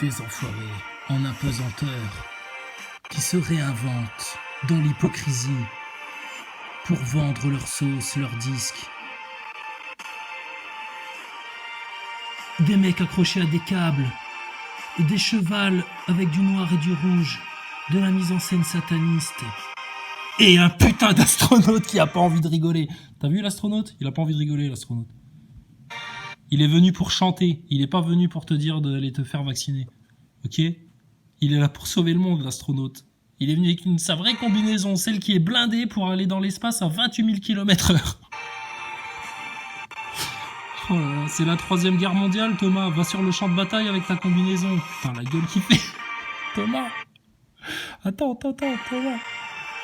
Des enfoirés en apesanteur qui se réinventent dans l'hypocrisie pour vendre leur sauce, leurs disques. Des mecs accrochés à des câbles, des chevals avec du noir et du rouge, de la mise en scène sataniste. Et un putain d'astronaute qui a pas envie de rigoler. T'as vu l'astronaute? Il a pas envie de rigoler, l'astronaute. Il est venu pour chanter. Il est pas venu pour te dire d'aller te faire vacciner. Ok? Il est là pour sauver le monde, l'astronaute. Il est venu avec sa vraie combinaison, celle qui est blindée pour aller dans l'espace à 28 000 km/h. Oh là là, c'est la 3e guerre mondiale, Thomas. Va sur le champ de bataille avec ta combinaison. Putain, la gueule qu'il fait. Thomas. Attends, Thomas.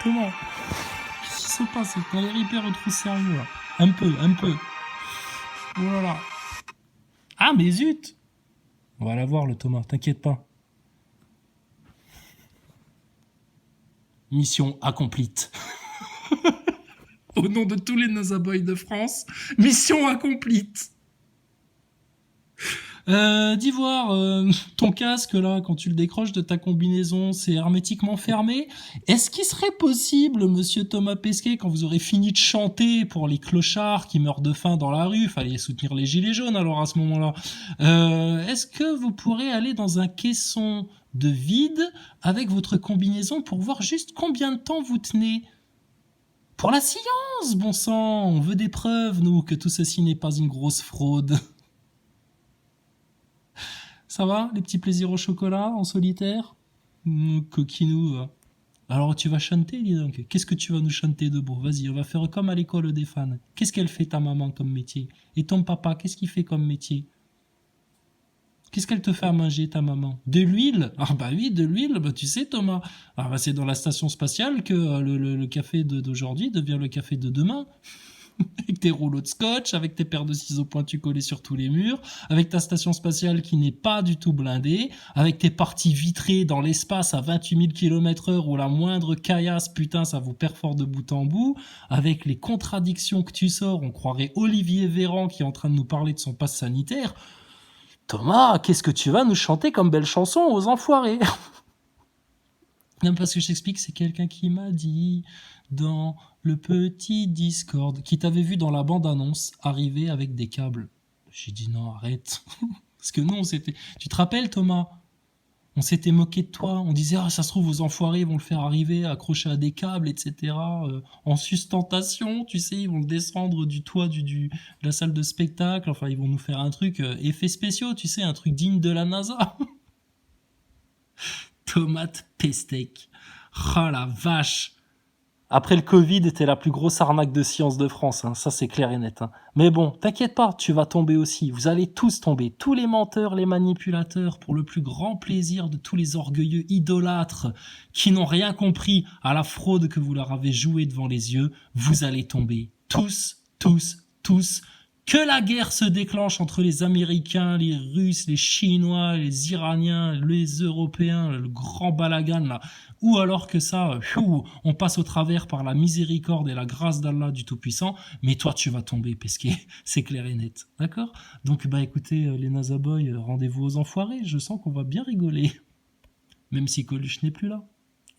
Qu'est-ce qui se passe? T'as l'air hyper trop sérieux, là. Un peu. Oh là là. Ah, mais zut! On va la voir, le Thomas, t'inquiète pas. Mission accomplie. Au nom de tous les Nazaboys de France, mission accomplie. D'Ivoire, ton casque là, quand tu le décroches de ta combinaison, c'est hermétiquement fermé. Est-ce qu'il serait possible, monsieur Thomas Pesquet, quand vous aurez fini de chanter pour les clochards qui meurent de faim dans la rue, fallait soutenir les gilets jaunes alors à ce moment-là, est-ce que vous pourrez aller dans un caisson de vide avec votre combinaison pour voir juste combien de temps vous tenez? Pour la science, bon sang, on veut des preuves, nous, que tout ceci n'est pas une grosse fraude. Ça va, les petits plaisirs au chocolat, en solitaire? Coquinou, va. Alors tu vas chanter, dis donc. Qu'est-ce que tu vas nous chanter de beau? Vas-y, on va faire comme à l'école des fans. Qu'est-ce qu'elle fait ta maman comme métier? Et ton papa, qu'est-ce qu'il fait comme métier? Qu'est-ce qu'elle te fait à manger, ta maman? De l'huile? Ah bah oui, de l'huile, bah tu sais Thomas. Ah bah c'est dans la station spatiale que le café d'aujourd'hui devient le café de demain. Avec tes rouleaux de scotch, avec tes paires de ciseaux pointus collés sur tous les murs, avec ta station spatiale qui n'est pas du tout blindée, avec tes parties vitrées dans l'espace à 28 000 km/h où la moindre caillasse, putain, ça vous perfore de bout en bout, avec les contradictions que tu sors, on croirait Olivier Véran qui est en train de nous parler de son passe sanitaire. Thomas, qu'est-ce que tu vas nous chanter comme belle chanson aux enfoirés? Non, parce que je t'explique, c'est quelqu'un qui m'a dit dans le petit Discord, qui t'avait vu dans la bande-annonce arriver avec des câbles. J'ai dit non, arrête. Parce que nous, on s'était... Tu te rappelles, Thomas? On s'était moqué de toi. On disait, ah, ça se trouve, vos enfoirés vont le faire arriver, accroché à des câbles, etc. En sustentation, tu sais, ils vont le descendre du toit de la salle de spectacle. Enfin, ils vont nous faire un truc, effets spéciaux, tu sais, un truc digne de la NASA. Tomate pastèque. Oh la vache. Après le Covid, était la plus grosse arnaque de science de France, hein. Ça c'est clair et net. Hein. Mais bon, t'inquiète pas, tu vas tomber aussi. Vous allez tous tomber, tous les menteurs, les manipulateurs, pour le plus grand plaisir de tous les orgueilleux idolâtres qui n'ont rien compris à la fraude que vous leur avez jouée devant les yeux. Vous allez tomber, tous. Que la guerre se déclenche entre les Américains, les Russes, les Chinois, les Iraniens, les Européens, le grand balagan là, ou alors que ça, on passe au travers par la miséricorde et la grâce d'Allah du Tout-Puissant, mais toi tu vas tomber, Pesquet, c'est clair et net, d'accord? Donc bah écoutez, les Nazaboys, rendez-vous aux enfoirés, je sens qu'on va bien rigoler, même si Coluche n'est plus là.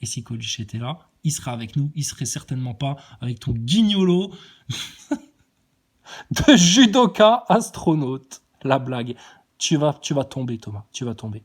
Et si Coluche était là, il serait avec nous, il serait certainement pas avec ton guignolo de judoka astronaute. La blague. Tu vas tomber, Thomas. Tu vas tomber.